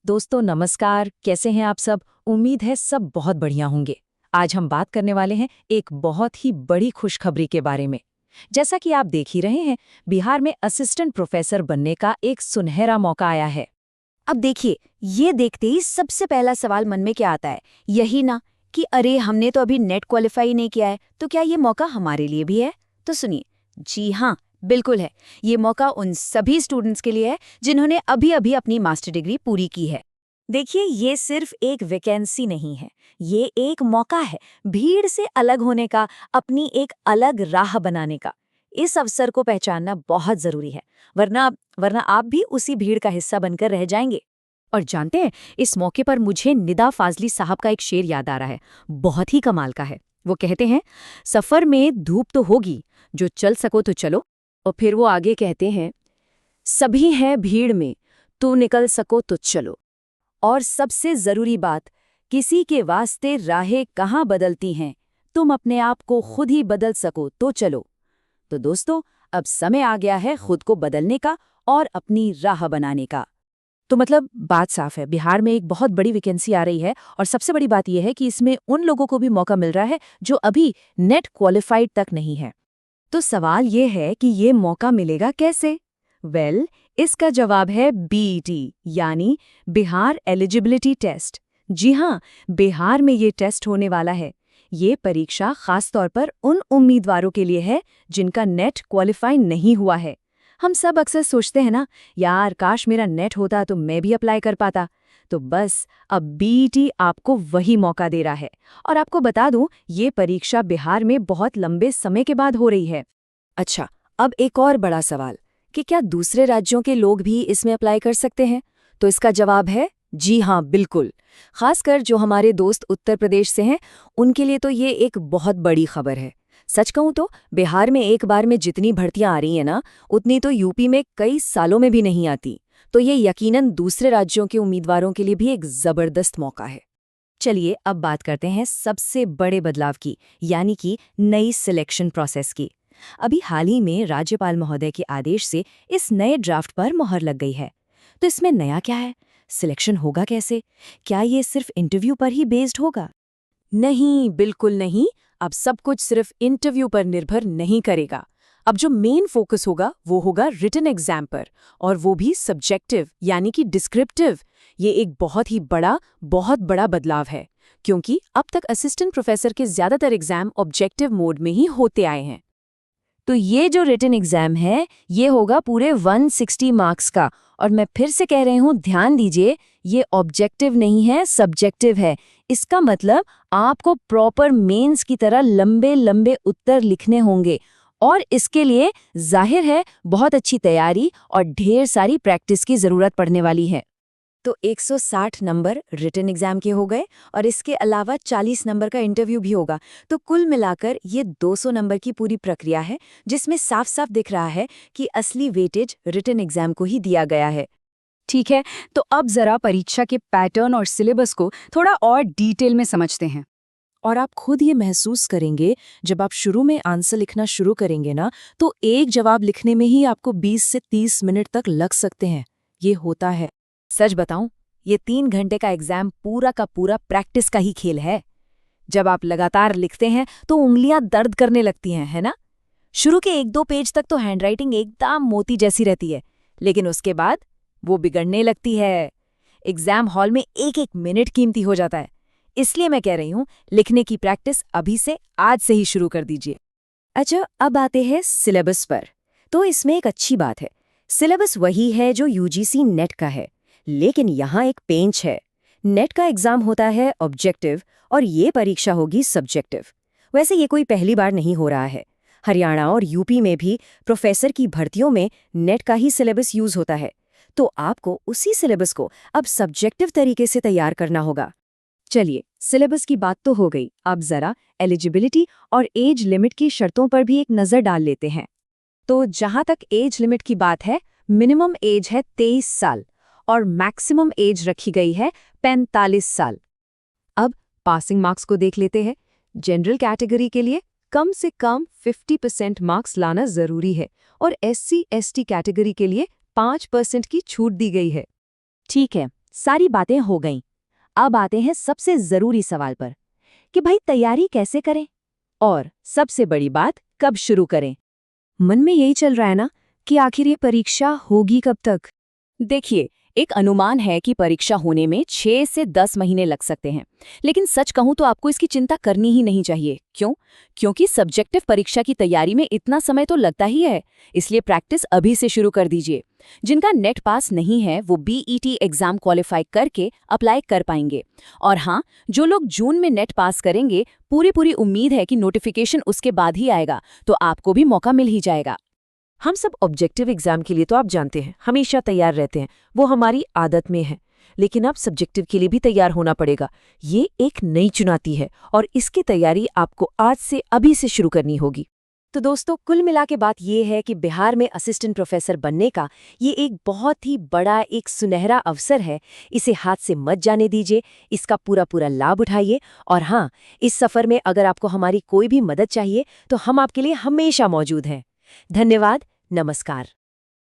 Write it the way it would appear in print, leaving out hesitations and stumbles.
दोस्तों नमस्कार, कैसे हैं आप सब। उम्मीद है सब बहुत बढ़िया होंगे। आज हम बात करने वाले हैं एक बहुत ही बड़ी खुशखबरी के बारे में। जैसा कि आप देख ही रहे हैं, बिहार में असिस्टेंट प्रोफेसर बनने का एक सुनहरा मौका आया है। अब देखिए, ये देखते ही सबसे पहला सवाल मन में क्या आता है, यही ना कि अरे हमने तो अभी नेट क्वालिफाई नहीं किया है, तो क्या ये मौका हमारे लिए भी है? तो सुनिए, जी हाँ, बिल्कुल है। ये मौका उन सभी स्टूडेंट्स के लिए है जिन्होंने अभी अभी अपनी मास्टर डिग्री पूरी की है। देखिए, ये सिर्फ एक वैकेंसी नहीं है, ये एक मौका है भीड़ से अलग होने का, अपनी एक अलग राह बनाने का। इस अवसर को पहचानना बहुत जरूरी है, वरना आप भी उसी भीड़ का हिस्सा बनकर रह जाएंगे। और जानते हैं, इस मौके पर मुझे निदा फाजली साहब का एक शेर याद आ रहा है, बहुत ही कमाल का है। वो कहते हैं, सफर में धूप तो होगी, जो चल सको तो चलो। और फिर वो आगे कहते हैं, सभी हैं भीड़ में, तू निकल सको तो चलो। और सबसे जरूरी बात, किसी के वास्ते राहें कहाँ बदलती हैं, तुम अपने आप को खुद ही बदल सको तो चलो। तो दोस्तों, अब समय आ गया है खुद को बदलने का और अपनी राह बनाने का। तो मतलब बात साफ है, बिहार में एक बहुत बड़ी वैकेंसी आ रही है और सबसे बड़ी बात यह है कि इसमें उन लोगों को भी मौका मिल रहा है जो अभी नेट क्वालिफाइड तक नहीं है। तो सवाल ये है कि ये मौका मिलेगा कैसे? इसका जवाब है बीईटी, यानी बिहार एलिजिबिलिटी टेस्ट। जी हाँ, बिहार में ये टेस्ट होने वाला है। ये परीक्षा खास तौर पर उन उम्मीदवारों के लिए है जिनका नेट क्वालिफाई नहीं हुआ है। हम सब अक्सर सोचते हैं ना, यार काश मेरा नेट होता तो मैं भी अप्लाई कर पाता। तो बस अब बीईटी आपको वही मौका दे रहा है। और आपको बता दूं, ये परीक्षा बिहार में बहुत लंबे समय के बाद हो रही है। अच्छा, अब एक और बड़ा सवाल कि क्या दूसरे राज्यों के लोग भी इसमें अप्लाई कर सकते हैं? तो इसका जवाब है जी हाँ, बिल्कुल। खासकर जो हमारे दोस्त उत्तर प्रदेश से हैं, उनके लिए तो ये एक बहुत बड़ी खबर है। सच कहूं तो बिहार में एक बार में जितनी भर्तियां आ रही हैं ना, उतनी तो यूपी में कई सालों में भी नहीं आती। तो ये यकीनन दूसरे राज्यों के उम्मीदवारों के लिए भी एक जबरदस्त मौका है। चलिए अब बात करते हैं सबसे बड़े बदलाव की, यानी कि नई सिलेक्शन प्रोसेस की। अभी हाल ही में राज्यपाल महोदय के आदेश से इस नए ड्राफ्ट पर मोहर लग गई है। तो इसमें नया क्या है? सिलेक्शन होगा कैसे? क्या ये सिर्फ इंटरव्यू पर ही बेस्ड होगा? नहीं, बिल्कुल नहीं। अब सब कुछ सिर्फ इंटरव्यू पर निर्भर नहीं करेगा। अब जो मेन फोकस होगा वो होगा रिटन एग्जाम पर, और वो भी सब्जेक्टिव यानी कि डिस्क्रिप्टिव। ये एक बहुत बड़ा बदलाव है, क्योंकि अब तक असिस्टेंट प्रोफेसर के ज्यादातर एग्जाम ऑब्जेक्टिव मोड में ही होते आए हैं। तो ये जो रिटन एग्जाम है, ये होगा पूरे 160 मार्क्स का। और मैं फिर से कह रही हूँ, ध्यान दीजिए, ये ऑब्जेक्टिव नहीं है, सब्जेक्टिव है। इसका मतलब आपको प्रॉपर मेंस की तरह लंबे लंबे उत्तर लिखने होंगे, और इसके लिए जाहिर है बहुत अच्छी तैयारी और ढेर सारी प्रैक्टिस की जरूरत पड़ने वाली है। तो 160 नंबर रिटन एग्जाम के हो गए, और इसके अलावा 40 नंबर का इंटरव्यू भी होगा। तो कुल मिलाकर ये 200 नंबर की पूरी प्रक्रिया है, जिसमें साफ साफ दिख रहा है कि असली वेटेज रिटन एग्जाम को ही दिया गया है। ठीक है, तो अब जरा परीक्षा के पैटर्न और सिलेबस को थोड़ा और डिटेल में समझते हैं। और आप खुद ये महसूस करेंगे, जब आप शुरू में आंसर लिखना शुरू करेंगे ना, तो एक जवाब लिखने में ही आपको 20 से 30 मिनट तक लग सकते हैं। ये होता है। सच बताऊं, ये 3 घंटे का एग्जाम पूरा का पूरा प्रैक्टिस का ही खेल है। जब आप लगातार लिखते हैं तो उंगलियां दर्द करने लगती हैं, है ना? शुरू के 1-2 पेज तक तो हैंडराइटिंग एकदम मोती जैसी रहती है, लेकिन उसके बाद वो बिगड़ने लगती है। एग्जाम हॉल में एक एक मिनट कीमती हो जाता है। इसलिए मैं कह रही हूं, लिखने की प्रैक्टिस अभी से, आज से ही शुरू कर दीजिए। अच्छा, अब आते हैं सिलेबस पर। तो इसमें एक अच्छी बात है, सिलेबस वही है जो यूजीसी नेट का है, लेकिन यहाँ एक पेंच है। नेट का एग्जाम होता है ऑब्जेक्टिव, और ये परीक्षा होगी सब्जेक्टिव। वैसे ये कोई पहली बार नहीं हो रहा है। हरियाणा और यूपी में भी प्रोफेसर की भर्तियों में नेट का ही सिलेबस यूज होता है। तो आपको उसी सिलेबस को अब सब्जेक्टिव तरीके से तैयार करना होगा। चलिए, सिलेबस की बात तो हो गई, अब जरा एलिजिबिलिटी और एज लिमिट की शर्तों पर भी एक नजर डाल लेते हैं। तो जहां तक एज लिमिट की बात है, मिनिमम एज है 23 साल और मैक्सिमम एज रखी गई है 45 साल। अब पासिंग मार्क्स को देख लेते हैं। जनरल कैटेगरी के लिए कम से कम 50% मार्क्स लाना जरूरी है, और SC/ST कैटेगरी के लिए 5% की छूट दी गई है। ठीक है, सारी बातें हो गईं। अब आते हैं सबसे ज़रूरी सवाल पर कि भाई तैयारी कैसे करें और सबसे बड़ी बात कब शुरू करें। मन में यही चल रहा है ना कि आखिर ये परीक्षा होगी कब तक। देखिए, एक अनुमान है कि परीक्षा होने में 6 से 10 महीने लग सकते हैं, लेकिन सच कहूं तो आपको इसकी चिंता करनी ही नहीं चाहिए। क्यों? क्योंकि सब्जेक्टिव परीक्षा की तैयारी में इतना समय तो लगता ही है, इसलिए प्रैक्टिस अभी से शुरू कर दीजिए। जिनका नेट पास नहीं है वो बीईटी एग्जाम क्वालिफाई करके अप्लाई कर पाएंगे। और हाँ, जो लोग जून में नेट पास करेंगे, पूरी उम्मीद है कि नोटिफिकेशन उसके बाद ही आएगा, तो आपको भी मौका मिल ही जाएगा। हम सब ऑब्जेक्टिव एग्जाम के लिए तो आप जानते हैं हमेशा तैयार रहते हैं, वो हमारी आदत में है। लेकिन अब सब्जेक्टिव के लिए भी तैयार होना पड़ेगा। ये एक नई चुनौती है और इसकी तैयारी आपको आज से अभी से शुरू करनी होगी। तो दोस्तों, कुल मिला के बात ये है कि बिहार में असिस्टेंट प्रोफेसर बनने का ये एक बहुत ही बड़ा एक सुनहरा अवसर है। इसे हाथ से मत जाने दीजिए, इसका पूरा लाभ उठाइए। और हाँ, इस सफ़र में अगर आपको हमारी कोई भी मदद चाहिए तो हम आपके लिए हमेशा मौजूद हैं। धन्यवाद। नमस्कार।